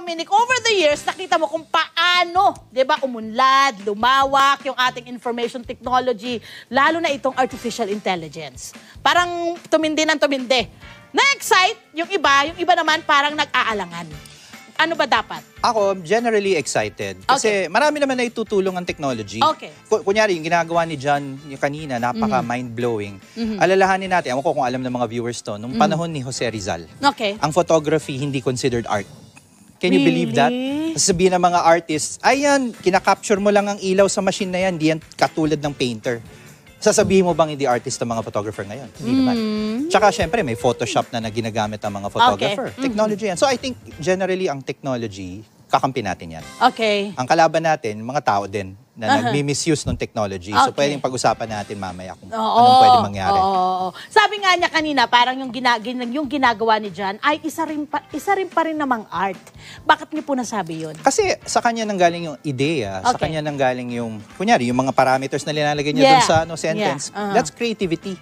Dominic, over the years, nakita mo kung paano, di ba, umunlad, lumawak yung ating information technology, lalo na itong artificial intelligence. Parang tumindi ng tumindi. Na-excite yung iba naman parang nag-aalangan. Ano ba dapat? Ako, generally excited. Kasi marami naman na itutulong ang technology. Okay. Kunyari, yung ginagawa ni John yung kanina, napaka-mind-blowing. Alalahanin natin, ako kung alam ng mga viewers to, nung panahon ni Jose Rizal, ang photography hindi considered art. Can you believe that? Sabihin ng mga artists, ayan, kinakapture mo lang ang ilaw sa machine na yan, di yan katulad ng painter. Sasabihin mo bang hindi artist ang mga photographer ngayon? Hindi naman. Tsaka syempre may Photoshop na ginagamit ang mga photographer. Technology yan. So I think generally ang technology, kakampi natin yan. Okay. Ang kalaban natin, mga tao din na nagmi-misuse ng technology. So pwedeng pag-usapan natin mamaya kung anong pwede mangyari. Sabi nga niya kanina, parang yung ginagawa ni John ay isa rin pa rin namang art. Bakit niyo po nasabi yun? Kasi sa kanya nanggaling yung ideya, sa kanya nanggaling yung, kunyari, yung mga parameters na linalagay niya dun sa sentence, that's creativity.